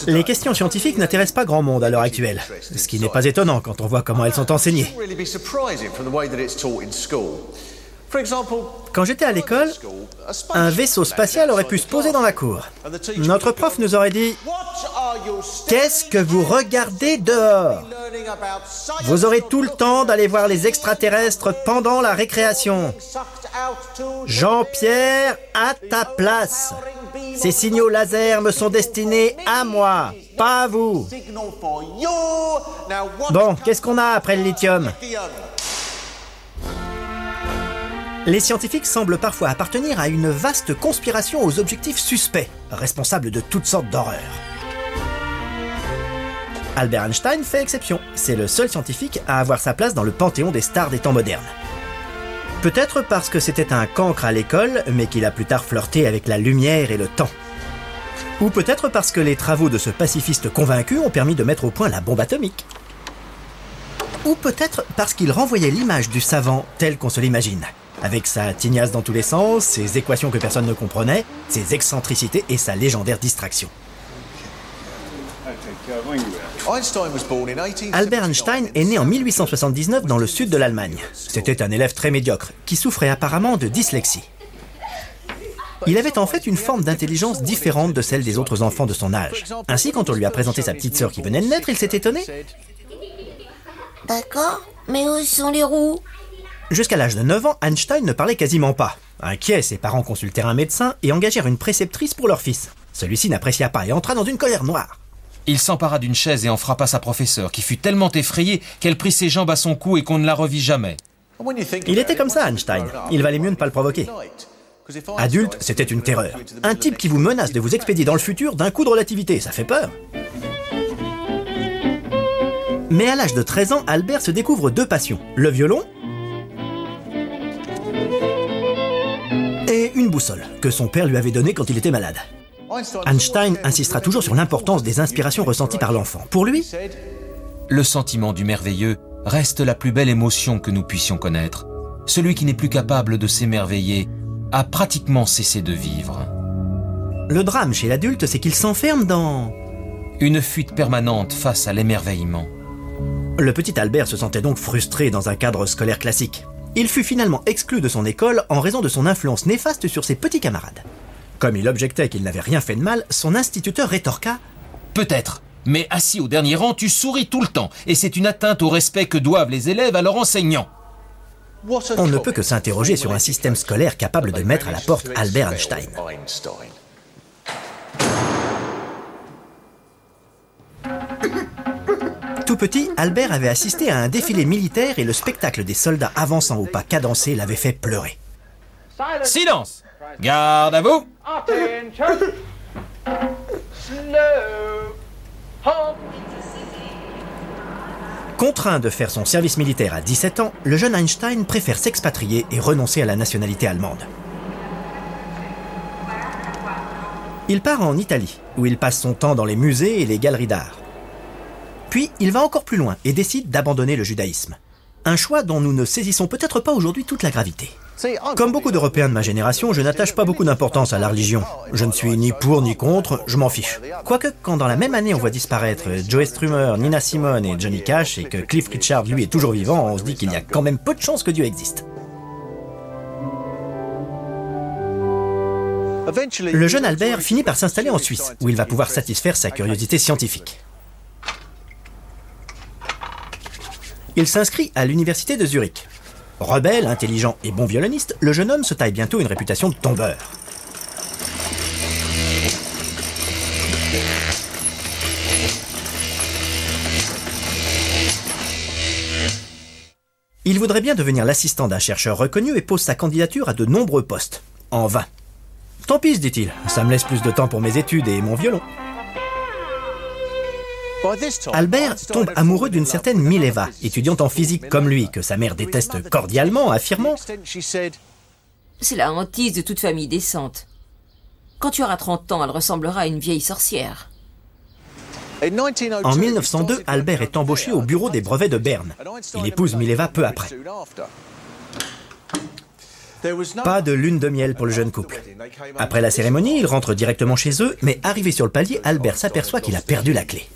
Les questions scientifiques n'intéressent pas grand monde à l'heure actuelle, ce qui n'est pas étonnant quand on voit comment elles sont enseignées. Quand j'étais à l'école, un vaisseau spatial aurait pu se poser dans la cour. Notre prof nous aurait dit « Qu'est-ce que vous regardez dehors ? Vous aurez tout le temps d'aller voir les extraterrestres pendant la récréation. Jean-Pierre, à ta place. Ces signaux laser me sont destinés à moi, pas à vous. Bon, qu'est-ce qu'on a après le lithium ? » Les scientifiques semblent parfois appartenir à une vaste conspiration aux objectifs suspects, responsable de toutes sortes d'horreurs. Albert Einstein fait exception. C'est le seul scientifique à avoir sa place dans le panthéon des stars des temps modernes. Peut-être parce que c'était un cancre à l'école, mais qu'il a plus tard flirté avec la lumière et le temps. Ou peut-être parce que les travaux de ce pacifiste convaincu ont permis de mettre au point la bombe atomique. Ou peut-être parce qu'il renvoyait l'image du savant tel qu'on se l'imagine. Avec sa tignasse dans tous les sens, ses équations que personne ne comprenait, ses excentricités et sa légendaire distraction. Albert Einstein est né en 1879 dans le sud de l'Allemagne. C'était un élève très médiocre, qui souffrait apparemment de dyslexie. Il avait en fait une forme d'intelligence différente de celle des autres enfants de son âge. Ainsi, quand on lui a présenté sa petite sœur qui venait de naître, il s'est étonné. D'accord, mais où sont les roues ? Jusqu'à l'âge de 9 ans, Einstein ne parlait quasiment pas. Inquiets, ses parents consultèrent un médecin et engagèrent une préceptrice pour leur fils. Celui-ci n'apprécia pas et entra dans une colère noire. Il s'empara d'une chaise et en frappa sa professeure, qui fut tellement effrayée qu'elle prit ses jambes à son cou et qu'on ne la revit jamais. Il était comme ça, Einstein. Il valait mieux ne pas le provoquer. Adulte, c'était une terreur. Un type qui vous menace de vous expédier dans le futur d'un coup de relativité, ça fait peur. Mais à l'âge de 13 ans, Albert se découvre deux passions. Le violon et une boussole, que son père lui avait donnée quand il était malade. Einstein insistera toujours sur l'importance des inspirations ressenties par l'enfant. Pour lui, le sentiment du merveilleux reste la plus belle émotion que nous puissions connaître. Celui qui n'est plus capable de s'émerveiller a pratiquement cessé de vivre. Le drame chez l'adulte, c'est qu'il s'enferme dans une fuite permanente face à l'émerveillement. Le petit Albert se sentait donc frustré dans un cadre scolaire classique. Il fut finalement exclu de son école en raison de son influence néfaste sur ses petits camarades. Comme il objectait qu'il n'avait rien fait de mal, son instituteur rétorqua « Peut-être, mais assis au dernier rang, tu souris tout le temps, et c'est une atteinte au respect que doivent les élèves à leurs enseignants. » On ne peut que s'interroger sur un système scolaire capable de mettre à la porte Albert Einstein. Tout petit, Albert avait assisté à un défilé militaire et le spectacle des soldats avançant au pas cadencé l'avait fait pleurer. Silence! Garde à vous! Contraint de faire son service militaire à 17 ans, le jeune Einstein préfère s'expatrier et renoncer à la nationalité allemande. Il part en Italie, où il passe son temps dans les musées et les galeries d'art. Puis, il va encore plus loin et décide d'abandonner le judaïsme. Un choix dont nous ne saisissons peut-être pas aujourd'hui toute la gravité. Comme beaucoup d'Européens de ma génération, je n'attache pas beaucoup d'importance à la religion. Je ne suis ni pour ni contre, je m'en fiche. Quoique, quand dans la même année on voit disparaître Joe Strummer, Nina Simone et Johnny Cash, et que Cliff Richard, lui, est toujours vivant, on se dit qu'il y a quand même peu de chances que Dieu existe. Le jeune Albert finit par s'installer en Suisse, où il va pouvoir satisfaire sa curiosité scientifique. Il s'inscrit à l'université de Zurich. Rebelle, intelligent et bon violoniste, le jeune homme se taille bientôt une réputation de tombeur. Il voudrait bien devenir l'assistant d'un chercheur reconnu et pose sa candidature à de nombreux postes. En vain. Tant pis, se dit-il, ça me laisse plus de temps pour mes études et mon violon. Albert tombe amoureux d'une certaine Mileva, étudiante en physique comme lui, que sa mère déteste cordialement, affirmant « C'est la hantise de toute famille décente. Quand tu auras 30 ans, elle ressemblera à une vieille sorcière. » En 1902, Albert est embauché au bureau des brevets de Berne. Il épouse Mileva peu après. Pas de lune de miel pour le jeune couple. Après la cérémonie, ils rentrent directement chez eux, mais arrivé sur le palier, Albert s'aperçoit qu'il a perdu la clé.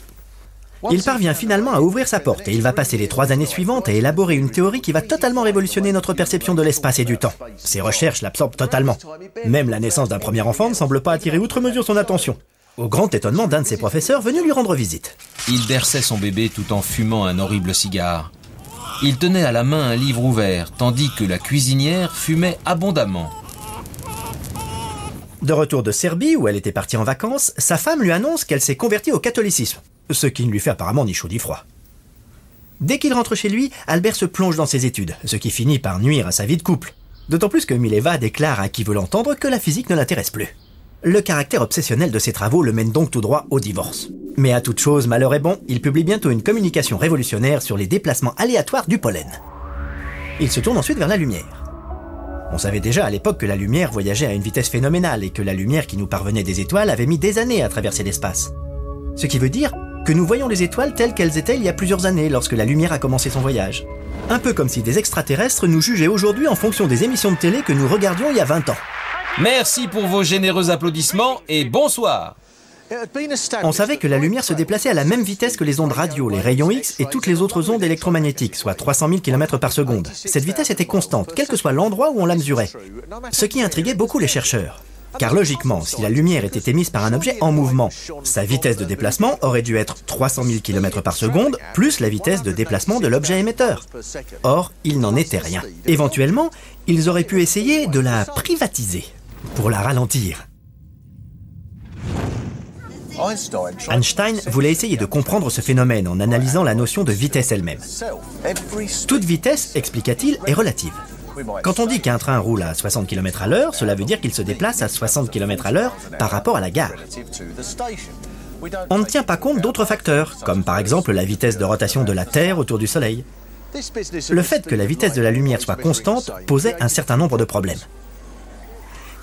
Il parvient finalement à ouvrir sa porte et il va passer les 3 années suivantes à élaborer une théorie qui va totalement révolutionner notre perception de l'espace et du temps. Ses recherches l'absorbent totalement. Même la naissance d'un premier enfant ne semble pas attirer outre mesure son attention. Au grand étonnement d'un de ses professeurs venu lui rendre visite. Il berçait son bébé tout en fumant un horrible cigare. Il tenait à la main un livre ouvert, tandis que la cuisinière fumait abondamment. De retour de Serbie, où elle était partie en vacances, sa femme lui annonce qu'elle s'est convertie au catholicisme, ce qui ne lui fait apparemment ni chaud ni froid. Dès qu'il rentre chez lui, Albert se plonge dans ses études, ce qui finit par nuire à sa vie de couple. D'autant plus que Mileva déclare à qui veut l'entendre que la physique ne l'intéresse plus. Le caractère obsessionnel de ses travaux le mène donc tout droit au divorce. Mais à toute chose, malheur est bon, il publie bientôt une communication révolutionnaire sur les déplacements aléatoires du pollen. Il se tourne ensuite vers la lumière. On savait déjà à l'époque que la lumière voyageait à une vitesse phénoménale et que la lumière qui nous parvenait des étoiles avait mis des années à traverser l'espace. Ce qui veut dire que nous voyons les étoiles telles qu'elles étaient il y a plusieurs années lorsque la lumière a commencé son voyage. Un peu comme si des extraterrestres nous jugeaient aujourd'hui en fonction des émissions de télé que nous regardions il y a 20 ans. Merci pour vos généreux applaudissements et bonsoir. On savait que la lumière se déplaçait à la même vitesse que les ondes radio, les rayons X et toutes les autres ondes électromagnétiques, soit 300 000 km par seconde. Cette vitesse était constante, quel que soit l'endroit où on la mesurait. Ce qui intriguait beaucoup les chercheurs. Car logiquement, si la lumière était émise par un objet en mouvement, sa vitesse de déplacement aurait dû être 300 000 km par seconde, plus la vitesse de déplacement de l'objet émetteur. Or, il n'en était rien. Éventuellement, ils auraient pu essayer de la privatiser, pour la ralentir. Einstein voulait essayer de comprendre ce phénomène en analysant la notion de vitesse elle-même. Toute vitesse, expliqua-t-il, est relative. Quand on dit qu'un train roule à 60 km à l'heure, cela veut dire qu'il se déplace à 60 km à l'heure par rapport à la gare. On ne tient pas compte d'autres facteurs, comme par exemple la vitesse de rotation de la Terre autour du Soleil. Le fait que la vitesse de la lumière soit constante posait un certain nombre de problèmes.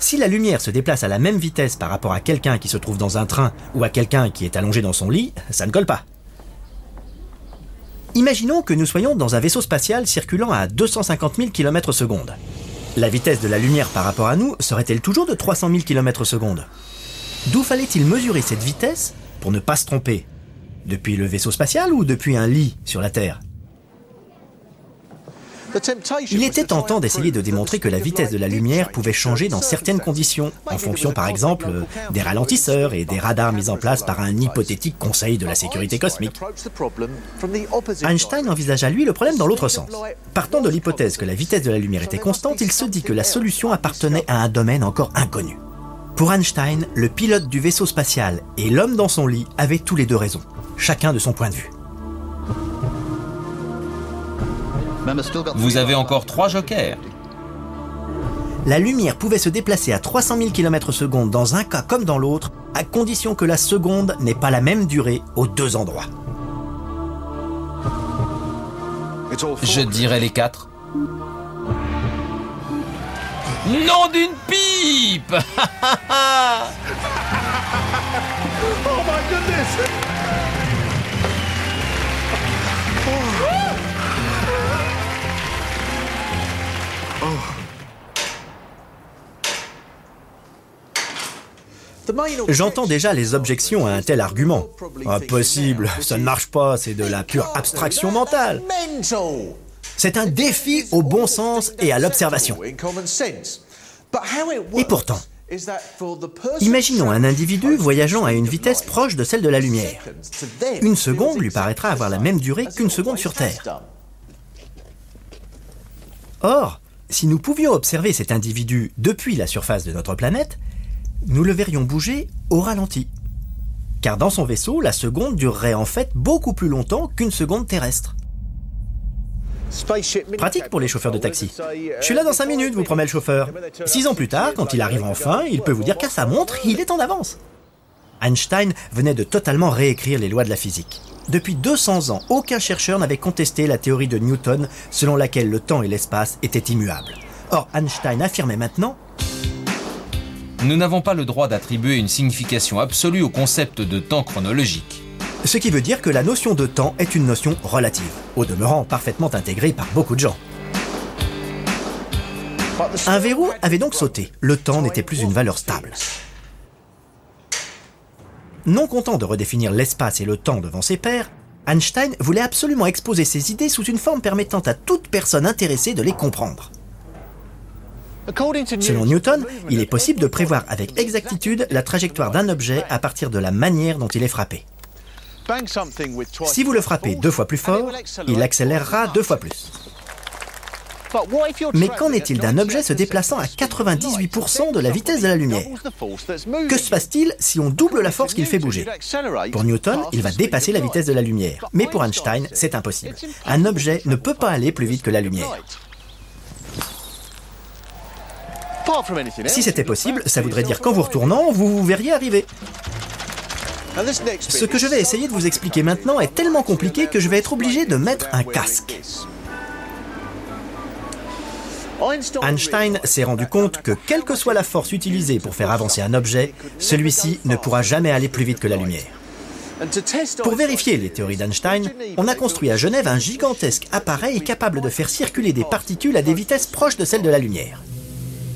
Si la lumière se déplace à la même vitesse par rapport à quelqu'un qui se trouve dans un train ou à quelqu'un qui est allongé dans son lit, ça ne colle pas. Imaginons que nous soyons dans un vaisseau spatial circulant à 250 000 km/s. La vitesse de la lumière par rapport à nous serait-elle toujours de 300 000 km/s? D'où fallait-il mesurer cette vitesse pour ne pas se tromper? Depuis le vaisseau spatial ou depuis un lit sur la Terre? Il était tentant d'essayer de démontrer que la vitesse de la lumière pouvait changer dans certaines conditions, en fonction par exemple des ralentisseurs et des radars mis en place par un hypothétique conseil de la sécurité cosmique. Einstein envisagea lui le problème dans l'autre sens. Partant de l'hypothèse que la vitesse de la lumière était constante, il se dit que la solution appartenait à un domaine encore inconnu. Pour Einstein, le pilote du vaisseau spatial et l'homme dans son lit avaient tous les deux raison, chacun de son point de vue. Vous avez encore 3 jokers. La lumière pouvait se déplacer à 300 000 km/s dans un cas comme dans l'autre, à condition que la seconde n'ait pas la même durée aux deux endroits. Je dirais les 4. Nom d'une pipe. Oh my goodness! J'entends déjà les objections à un tel argument. Impossible, ça ne marche pas, c'est de la pure abstraction mentale. C'est un défi au bon sens et à l'observation. Et pourtant, imaginons un individu voyageant à une vitesse proche de celle de la lumière. Une seconde lui paraîtra avoir la même durée qu'une seconde sur Terre. Or, si nous pouvions observer cet individu depuis la surface de notre planète, nous le verrions bouger au ralenti. Car dans son vaisseau, la seconde durerait en fait beaucoup plus longtemps qu'une seconde terrestre. Pratique pour les chauffeurs de taxi. Je suis là dans 5 minutes, vous promet le chauffeur. 6 ans plus tard, quand il arrive enfin, il peut vous dire qu'à sa montre, il est en avance. Einstein venait de totalement réécrire les lois de la physique. Depuis 200 ans, aucun chercheur n'avait contesté la théorie de Newton selon laquelle le temps et l'espace étaient immuables. Or, Einstein affirmait maintenant: nous n'avons pas le droit d'attribuer une signification absolue au concept de temps chronologique. Ce qui veut dire que la notion de temps est une notion relative, au demeurant parfaitement intégrée par beaucoup de gens. Un verrou avait donc sauté. Le temps n'était plus une valeur stable. Non content de redéfinir l'espace et le temps devant ses pairs, Einstein voulait absolument exposer ses idées sous une forme permettant à toute personne intéressée de les comprendre. Selon Newton, il est possible de prévoir avec exactitude la trajectoire d'un objet à partir de la manière dont il est frappé. Si vous le frappez 2 fois plus fort, il accélérera 2 fois plus. Mais qu'en est-il d'un objet se déplaçant à 98% de la vitesse de la lumière? Que se passe-t-il si on double la force qu'il fait bouger? Pour Newton, il va dépasser la vitesse de la lumière. Mais pour Einstein, c'est impossible. Un objet ne peut pas aller plus vite que la lumière. Si c'était possible, ça voudrait dire qu'en vous retournant, vous vous verriez arriver. Ce que je vais essayer de vous expliquer maintenant est tellement compliqué que je vais être obligé de mettre un casque. Einstein s'est rendu compte que quelle que soit la force utilisée pour faire avancer un objet, celui-ci ne pourra jamais aller plus vite que la lumière. Pour vérifier les théories d'Einstein, on a construit à Genève un gigantesque appareil capable de faire circuler des particules à des vitesses proches de celles de la lumière.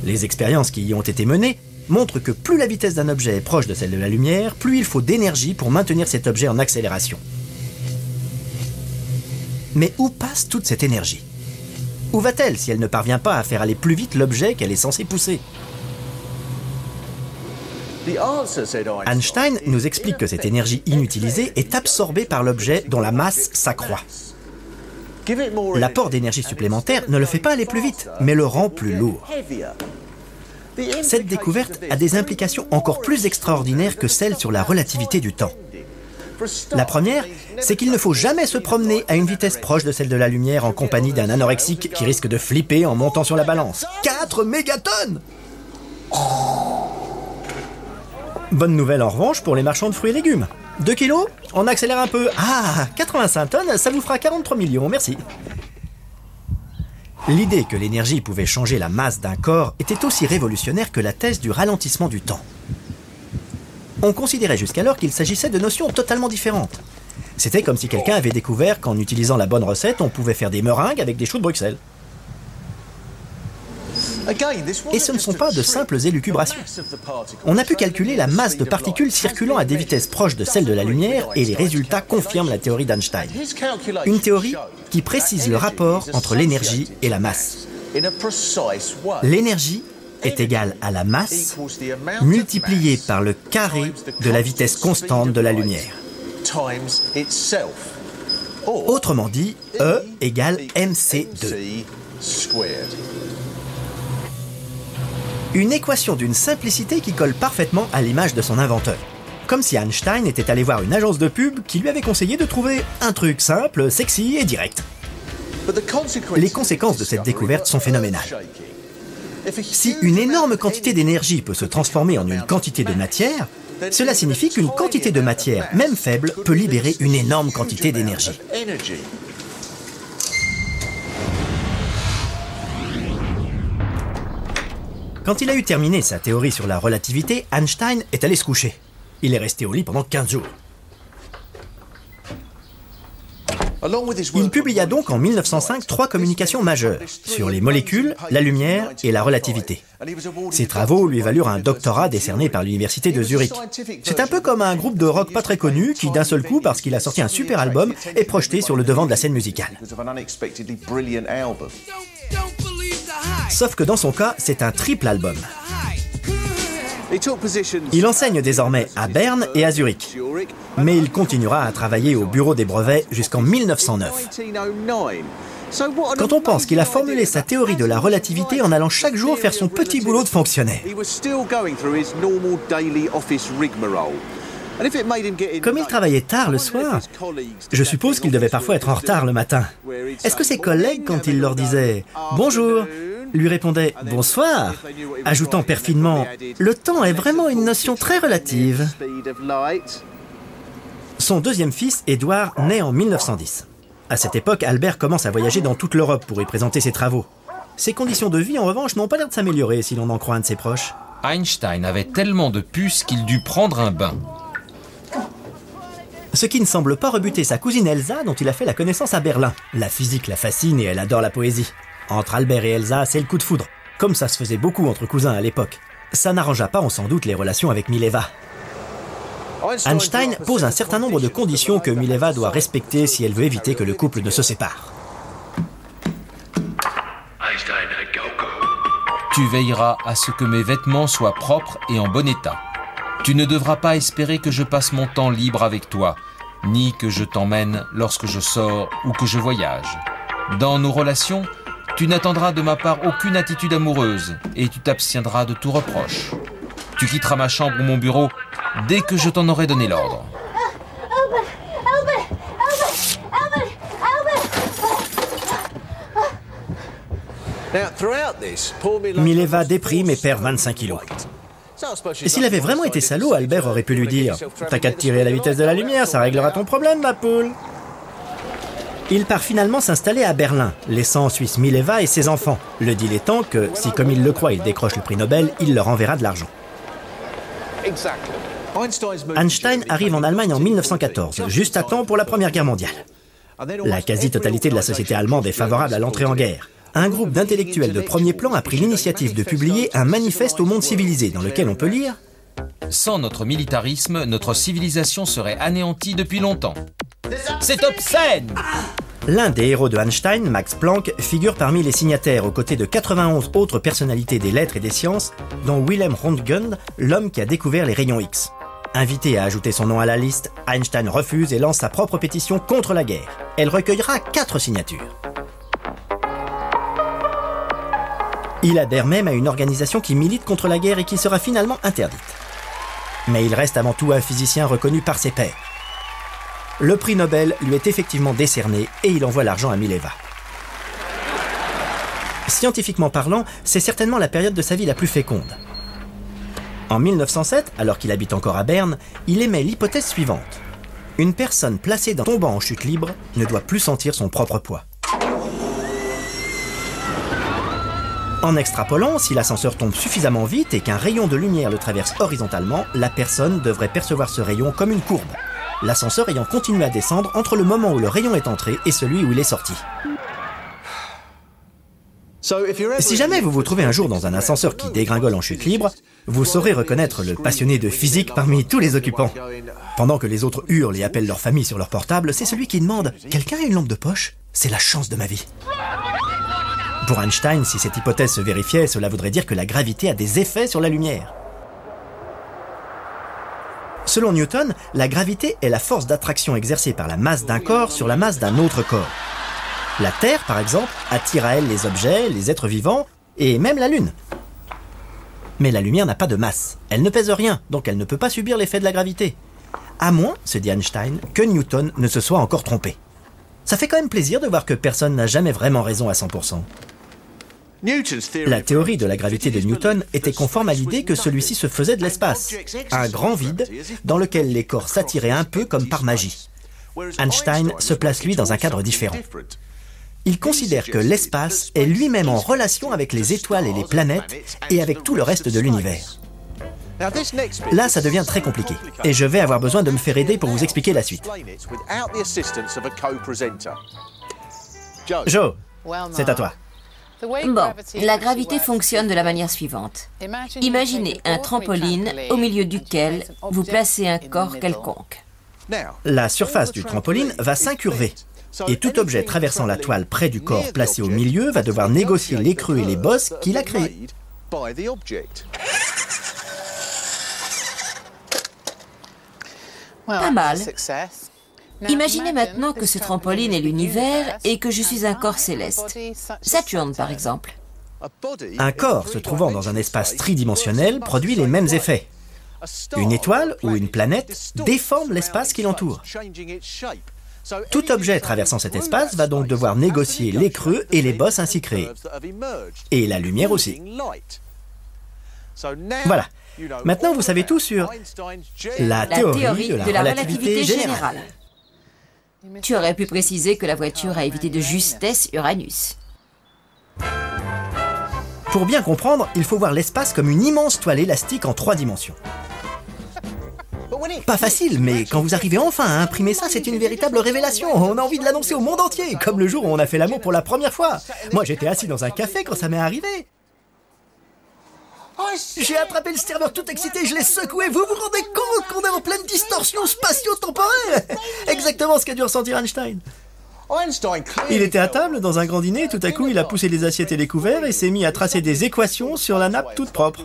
Les expériences qui y ont été menées montrent que plus la vitesse d'un objet est proche de celle de la lumière, plus il faut d'énergie pour maintenir cet objet en accélération. Mais où passe toute cette énergie? Où va-t-elle si elle ne parvient pas à faire aller plus vite l'objet qu'elle est censée pousser? Einstein nous explique que cette énergie inutilisée est absorbée par l'objet dont la masse s'accroît. L'apport d'énergie supplémentaire ne le fait pas aller plus vite, mais le rend plus lourd. Cette découverte a des implications encore plus extraordinaires que celles sur la relativité du temps. La première, c'est qu'il ne faut jamais se promener à une vitesse proche de celle de la lumière en compagnie d'un anorexique qui risque de flipper en montant sur la balance. 4 mégatonnes! Bonne nouvelle en revanche pour les marchands de fruits et légumes. 2 kilos? On accélère un peu. Ah, 85 tonnes, ça vous fera 43 millions, merci. L'idée que l'énergie pouvait changer la masse d'un corps était aussi révolutionnaire que la thèse du ralentissement du temps. On considérait jusqu'alors qu'il s'agissait de notions totalement différentes. C'était comme si quelqu'un avait découvert qu'en utilisant la bonne recette, on pouvait faire des meringues avec des choux de Bruxelles. Et ce ne sont pas de simples élucubrations. On a pu calculer la masse de particules circulant à des vitesses proches de celles de la lumière et les résultats confirment la théorie d'Einstein. Une théorie qui précise le rapport entre l'énergie et la masse. L'énergie est égale à la masse multipliée par le carré de la vitesse constante de la lumière. Autrement dit, E égale mc2. Une équation d'une simplicité qui colle parfaitement à l'image de son inventeur. Comme si Einstein était allé voir une agence de pub qui lui avait conseillé de trouver un truc simple, sexy et direct. Les conséquences de cette découverte sont phénoménales. Si une énorme quantité d'énergie peut se transformer en une quantité de matière, cela signifie qu'une quantité de matière, même faible, peut libérer une énorme quantité d'énergie. Quand il a eu terminé sa théorie sur la relativité, Einstein est allé se coucher. Il est resté au lit pendant 15 jours. Il publia donc en 1905 3 communications majeures sur les molécules, la lumière et la relativité. Ces travaux lui valurent un doctorat décerné par l'université de Zurich. C'est un peu comme un groupe de rock pas très connu qui, d'un seul coup, parce qu'il a sorti un super album, est projeté sur le devant de la scène musicale. Sauf que dans son cas, c'est un triple album. Il enseigne désormais à Berne et à Zurich, mais il continuera à travailler au bureau des brevets jusqu'en 1909. Quand on pense qu'il a formulé sa théorie de la relativité en allant chaque jour faire son petit boulot de fonctionnaire. Comme il travaillait tard le soir, je suppose qu'il devait parfois être en retard le matin. Est-ce que ses collègues, quand il leur disait « Bonjour », lui répondaient « Bonsoir », ajoutant perfidement « Le temps est vraiment une notion très relative ». Son deuxième fils, Édouard, naît en 1910. À cette époque, Albert commence à voyager dans toute l'Europe pour y présenter ses travaux. Ses conditions de vie, en revanche, n'ont pas l'air de s'améliorer si l'on en croit un de ses proches. Einstein avait tellement de puces qu'il dut prendre un bain. Ce qui ne semble pas rebuter sa cousine Elsa, dont il a fait la connaissance à Berlin. La physique la fascine et elle adore la poésie. Entre Albert et Elsa, c'est le coup de foudre. comme ça se faisait beaucoup entre cousins à l'époque. Ça n'arrangea pas, on s'en doute, les relations avec Mileva. Einstein pose un certain nombre de conditions que Mileva doit respecter si elle veut éviter que le couple ne se sépare. Tu veilleras à ce que mes vêtements soient propres et en bon état. Tu ne devras pas espérer que je passe mon temps libre avec toi, ni que je t'emmène lorsque je sors ou que je voyage. Dans nos relations, tu n'attendras de ma part aucune attitude amoureuse et tu t'abstiendras de tout reproche. Tu quitteras ma chambre ou mon bureau dès que je t'en aurai donné l'ordre. Mileva déprime et perd 25 kilos. Et s'il avait vraiment été salaud, Albert aurait pu lui dire « T'as qu'à te tirer à la vitesse de la lumière, ça réglera ton problème, ma poule !» Il part finalement s'installer à Berlin, laissant en Suisse Mileva et ses enfants. Le deal étant que, si comme il le croit, il décroche le prix Nobel, il leur enverra de l'argent. Einstein arrive en Allemagne en 1914, juste à temps pour la Première Guerre mondiale. La quasi-totalité de la société allemande est favorable à l'entrée en guerre. Un groupe d'intellectuels de premier plan a pris l'initiative de publier un manifeste au monde civilisé dans lequel on peut lire « Sans notre militarisme, notre civilisation serait anéantie depuis longtemps. C'est obscène !» L'un des héros de Einstein, Max Planck, figure parmi les signataires aux côtés de 91 autres personnalités des lettres et des sciences, dont Wilhelm Röntgen, l'homme qui a découvert les rayons X. Invité à ajouter son nom à la liste, Einstein refuse et lance sa propre pétition contre la guerre. Elle recueillera 4 signatures. Il adhère même à une organisation qui milite contre la guerre et qui sera finalement interdite. Mais il reste avant tout un physicien reconnu par ses pairs. Le prix Nobel lui est effectivement décerné et il envoie l'argent à Mileva. Scientifiquement parlant, c'est certainement la période de sa vie la plus féconde. En 1907, alors qu'il habite encore à Berne, il émet l'hypothèse suivante. Une personne placée tombant en chute libre ne doit plus sentir son propre poids. En extrapolant, si l'ascenseur tombe suffisamment vite et qu'un rayon de lumière le traverse horizontalement, la personne devrait percevoir ce rayon comme une courbe, l'ascenseur ayant continué à descendre entre le moment où le rayon est entré et celui où il est sorti. Si jamais vous vous trouvez un jour dans un ascenseur qui dégringole en chute libre, vous saurez reconnaître le passionné de physique parmi tous les occupants. Pendant que les autres hurlent et appellent leur famille sur leur portable, c'est celui qui demande « Quelqu'un a une lampe de poche ? C'est la chance de ma vie !» Pour Einstein, si cette hypothèse se vérifiait, cela voudrait dire que la gravité a des effets sur la lumière. Selon Newton, la gravité est la force d'attraction exercée par la masse d'un corps sur la masse d'un autre corps. La Terre, par exemple, attire à elle les objets, les êtres vivants, et même la Lune. Mais la lumière n'a pas de masse. Elle ne pèse rien, donc elle ne peut pas subir l'effet de la gravité. À moins, se dit Einstein, que Newton ne se soit encore trompé. Ça fait quand même plaisir de voir que personne n'a jamais vraiment raison à 100%. La théorie de la gravité de Newton était conforme à l'idée que celui-ci se faisait de l'espace, un grand vide dans lequel les corps s'attiraient un peu comme par magie. Einstein se place lui dans un cadre différent. Il considère que l'espace est lui-même en relation avec les étoiles et les planètes et avec tout le reste de l'univers. Là, ça devient très compliqué, et je vais avoir besoin de me faire aider pour vous expliquer la suite. Joe, c'est à toi. Bon, la gravité fonctionne de la manière suivante. Imaginez un trampoline au milieu duquel vous placez un corps quelconque. La surface du trampoline va s'incurver, et tout objet traversant la toile près du corps placé au milieu va devoir négocier les creux et les bosses qu'il a créés. Pas mal. Imaginez maintenant que ce trampoline est l'univers et que je suis un corps céleste. Saturne, par exemple. Un corps se trouvant dans un espace tridimensionnel produit les mêmes effets. Une étoile ou une planète déforme l'espace qui l'entoure. Tout objet traversant cet espace va donc devoir négocier les creux et les bosses ainsi créés. Et la lumière aussi. Voilà. Maintenant, vous savez tout sur la théorie de la relativité générale. Tu aurais pu préciser que la voiture a évité de justesse Uranus. Pour bien comprendre, il faut voir l'espace comme une immense toile élastique en 3 dimensions. Pas facile, mais quand vous arrivez enfin à imprimer ça, c'est une véritable révélation. On a envie de l'annoncer au monde entier, comme le jour où on a fait l'amour pour la première fois. Moi, j'étais assis dans un café quand ça m'est arrivé. J'ai attrapé le serveur tout excité, je l'ai secoué. Vous vous rendez compte qu'on est en pleine distorsion spatio-temporelle? Exactement ce qu'a dû ressentir Einstein. Il était à table dans un grand dîner, tout à coup il a poussé les assiettes et les couverts et s'est mis à tracer des équations sur la nappe toute propre.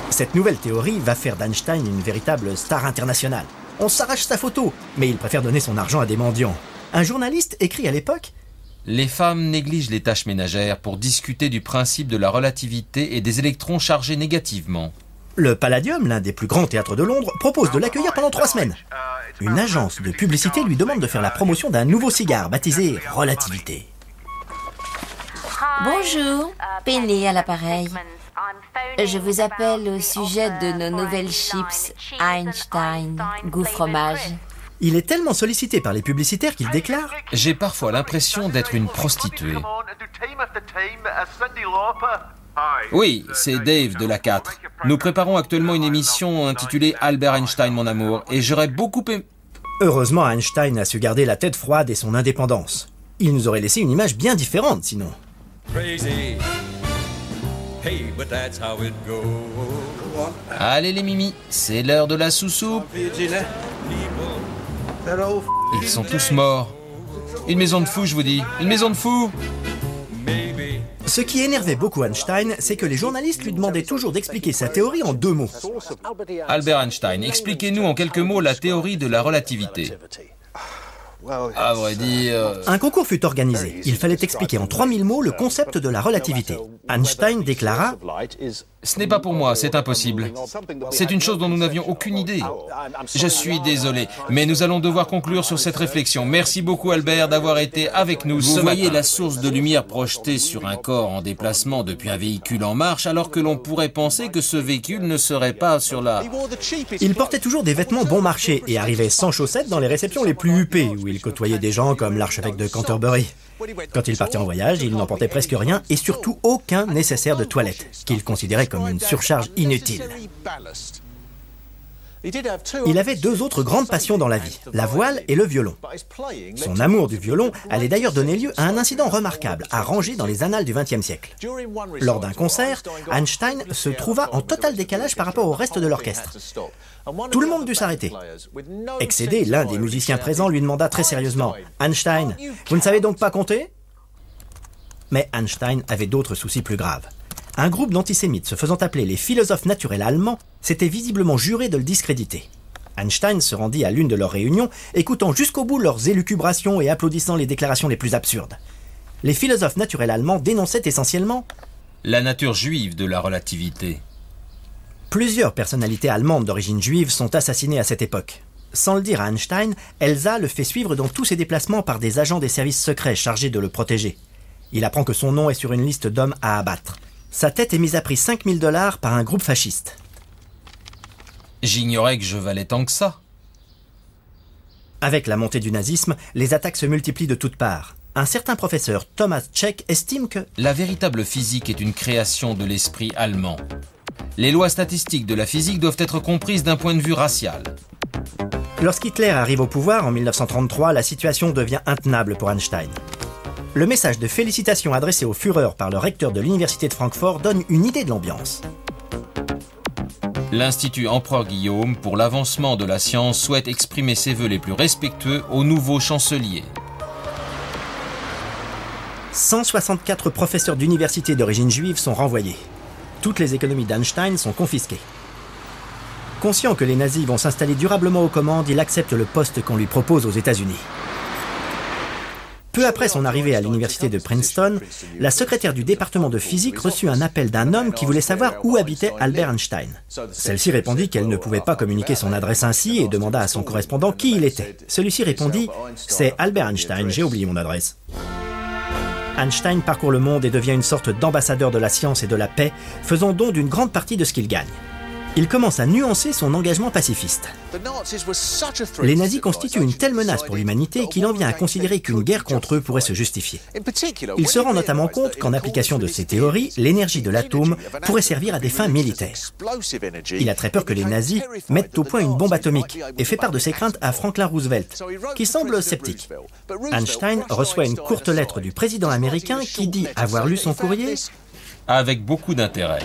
Cette nouvelle théorie va faire d'Einstein une véritable star internationale. On s'arrache sa photo, mais il préfère donner son argent à des mendiants. Un journaliste écrit à l'époque: les femmes négligent les tâches ménagères pour discuter du principe de la relativité et des électrons chargés négativement. Le Palladium, l'un des plus grands théâtres de Londres, propose de l'accueillir pendant 3 semaines. Une agence de publicité lui demande de faire la promotion d'un nouveau cigare baptisé Relativité. Bonjour, Penny à l'appareil. Je vous appelle au sujet de nos nouvelles chips Einstein, goût fromage. Il est tellement sollicité par les publicitaires qu'il déclare: j'ai parfois l'impression d'être une prostituée. Oui, c'est Dave de la 4. Nous préparons actuellement une émission intitulée Albert Einstein, mon amour, et j'aurais beaucoup aimé... Heureusement, Einstein a su garder la tête froide et son indépendance. Il nous aurait laissé une image bien différente, sinon. Allez les mimis, c'est l'heure de la sous-soupe. Ils sont tous morts. Une maison de fous, je vous dis. Une maison de fous. Ce qui énervait beaucoup Einstein, c'est que les journalistes lui demandaient toujours d'expliquer sa théorie en 2 mots. Albert Einstein, expliquez-nous en quelques mots la théorie de la relativité. À vrai dire... Un concours fut organisé. Il fallait expliquer en 3000 mots le concept de la relativité. Einstein déclara: ce n'est pas pour moi, c'est impossible. C'est une chose dont nous n'avions aucune idée. Je suis désolé, mais nous allons devoir conclure sur cette réflexion. Merci beaucoup Albert d'avoir été avec nous ce matin. Vous voyez la source de lumière projetée sur un corps en déplacement depuis un véhicule en marche, alors que l'on pourrait penser que ce véhicule ne serait pas sur la... Il portait toujours des vêtements bon marché et arrivait sans chaussettes dans les réceptions les plus huppées, où il côtoyait des gens comme l'archevêque de Canterbury. Quand il partait en voyage, il n'emportait presque rien et surtout aucun nécessaire de toilette, qu'il considérait comme une surcharge inutile. Il avait 2 autres grandes passions dans la vie, la voile et le violon. Son amour du violon allait d'ailleurs donner lieu à un incident remarquable, à ranger dans les annales du XXe siècle. Lors d'un concert, Einstein se trouva en total décalage par rapport au reste de l'orchestre. Tout le monde dut s'arrêter. Excédé, l'un des musiciens présents lui demanda très sérieusement: « Einstein, vous ne savez donc pas compter ?» Mais Einstein avait d'autres soucis plus graves. Un groupe d'antisémites se faisant appeler les philosophes naturels allemands s'était visiblement juré de le discréditer. Einstein se rendit à l'une de leurs réunions, écoutant jusqu'au bout leurs élucubrations et applaudissant les déclarations les plus absurdes. Les philosophes naturels allemands dénonçaient essentiellement la nature juive de la relativité. Plusieurs personnalités allemandes d'origine juive sont assassinées à cette époque. Sans le dire à Einstein, Elsa le fait suivre dans tous ses déplacements par des agents des services secrets chargés de le protéger. Il apprend que son nom est sur une liste d'hommes à abattre. Sa tête est mise à prix 5 000 $ par un groupe fasciste. J'ignorais que je valais tant que ça. Avec la montée du nazisme, les attaques se multiplient de toutes parts. Un certain professeur, Thomas Cech, estime que la véritable physique est une création de l'esprit allemand. Les lois statistiques de la physique doivent être comprises d'un point de vue racial. Lorsqu'Hitler arrive au pouvoir en 1933, la situation devient intenable pour Einstein. Le message de félicitations adressé au Führer par le recteur de l'université de Francfort donne une idée de l'ambiance. L'Institut Empereur Guillaume pour l'avancement de la science souhaite exprimer ses vœux les plus respectueux au nouveau chancelier. 164 professeurs d'université d'origine juive sont renvoyés. Toutes les économies d'Einstein sont confisquées. Conscient que les nazis vont s'installer durablement aux commandes, il accepte le poste qu'on lui propose aux États-Unis. Peu après son arrivée à l'université de Princeton, la secrétaire du département de physique reçut un appel d'un homme qui voulait savoir où habitait Albert Einstein. Celle-ci répondit qu'elle ne pouvait pas communiquer son adresse ainsi et demanda à son correspondant qui il était. Celui-ci répondit « C'est Albert Einstein, j'ai oublié mon adresse ». Einstein parcourt le monde et devient une sorte d'ambassadeur de la science et de la paix, faisant don d'une grande partie de ce qu'il gagne. Il commence à nuancer son engagement pacifiste. Les nazis constituent une telle menace pour l'humanité qu'il en vient à considérer qu'une guerre contre eux pourrait se justifier. Il se rend notamment compte qu'en application de ces théories, l'énergie de l'atome pourrait servir à des fins militaires. Il a très peur que les nazis mettent au point une bombe atomique et fait part de ses craintes à Franklin Roosevelt, qui semble sceptique. Einstein reçoit une courte lettre du président américain qui dit avoir lu son courrier avec beaucoup d'intérêt.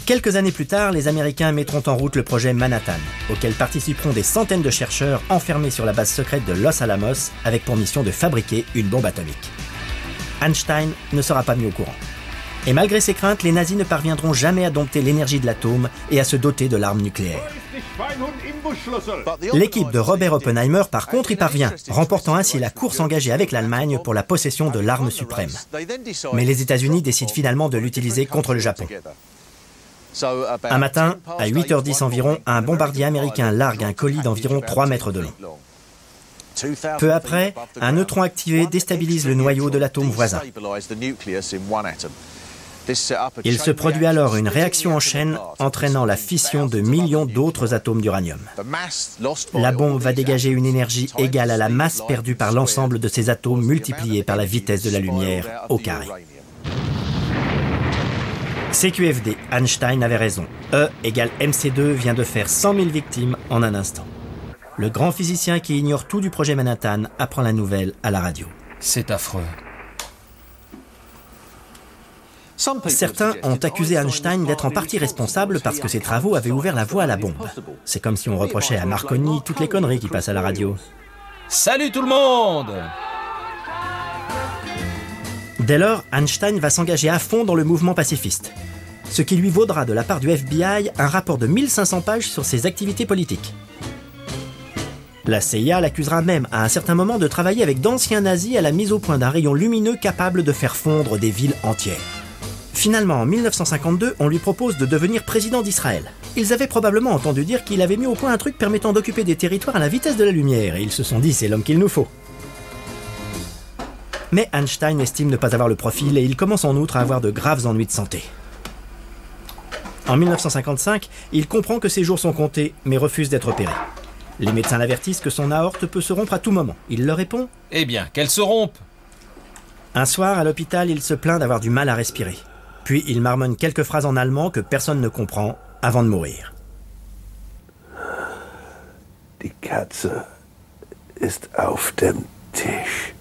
Quelques années plus tard, les Américains mettront en route le projet Manhattan, auquel participeront des centaines de chercheurs enfermés sur la base secrète de Los Alamos, avec pour mission de fabriquer une bombe atomique. Einstein ne sera pas mis au courant. Et malgré ses craintes, les nazis ne parviendront jamais à dompter l'énergie de l'atome et à se doter de l'arme nucléaire. L'équipe de Robert Oppenheimer, par contre, y parvient, remportant ainsi la course engagée avec l'Allemagne pour la possession de l'arme suprême. Mais les États-Unis décident finalement de l'utiliser contre le Japon. Un matin, à 8h10 environ, un bombardier américain largue un colis d'environ 3 mètres de long. Peu après, un neutron activé déstabilise le noyau de l'atome voisin. Il se produit alors une réaction en chaîne entraînant la fission de millions d'autres atomes d'uranium. La bombe va dégager une énergie égale à la masse perdue par l'ensemble de ces atomes multipliés par la vitesse de la lumière au carré. CQFD, Einstein avait raison. E égale MC2 vient de faire 100 000 victimes en un instant. Le grand physicien qui ignore tout du projet Manhattan apprend la nouvelle à la radio. C'est affreux. Certains ont accusé Einstein d'être en partie responsable parce que ses travaux avaient ouvert la voie à la bombe. C'est comme si on reprochait à Marconi toutes les conneries qui passent à la radio. Salut tout le monde! Dès lors, Einstein va s'engager à fond dans le mouvement pacifiste, ce qui lui vaudra de la part du FBI un rapport de 1500 pages sur ses activités politiques. La CIA l'accusera même à un certain moment de travailler avec d'anciens nazis à la mise au point d'un rayon lumineux capable de faire fondre des villes entières. Finalement, en 1952, on lui propose de devenir président d'Israël. Ils avaient probablement entendu dire qu'il avait mis au point un truc permettant d'occuper des territoires à la vitesse de la lumière, et ils se sont dit c'est l'homme qu'il nous faut. Mais Einstein estime ne pas avoir le profil et il commence en outre à avoir de graves ennuis de santé. En 1955, il comprend que ses jours sont comptés, mais refuse d'être opéré. Les médecins l'avertissent que son aorte peut se rompre à tout moment. Il leur répond « Eh bien, qu'elle se rompe !» Un soir, à l'hôpital, il se plaint d'avoir du mal à respirer. Puis il marmonne quelques phrases en allemand que personne ne comprend avant de mourir. Die Katze ist auf dem Tisch.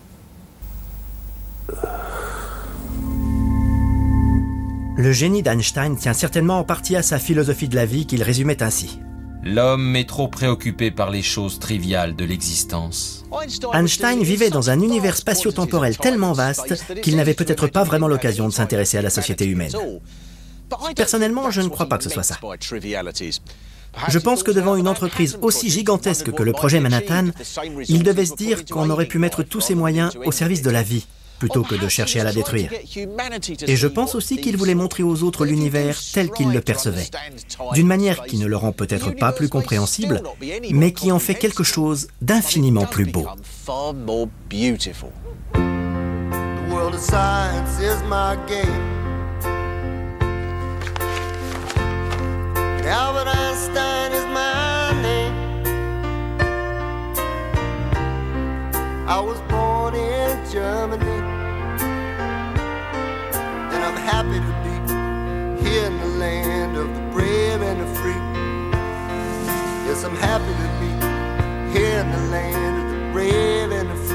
Le génie d'Einstein tient certainement en partie à sa philosophie de la vie qu'il résumait ainsi. L'homme est trop préoccupé par les choses triviales de l'existence. Einstein vivait dans un univers spatio-temporel tellement vaste qu'il n'avait peut-être pas vraiment l'occasion de s'intéresser à la société humaine. Personnellement, je ne crois pas que ce soit ça. Je pense que devant une entreprise aussi gigantesque que le projet Manhattan, il devait se dire qu'on aurait pu mettre tous ses moyens au service de la vie, plutôt que de chercher à la détruire. Et je pense aussi qu'il voulait montrer aux autres l'univers tel qu'il le percevait, d'une manière qui ne le rend peut-être pas plus compréhensible, mais qui en fait quelque chose d'infiniment plus beau. Germany, and I'm happy to be here in the land of the brave and the free. Yes, I'm happy to be here in the land of the brave and the free.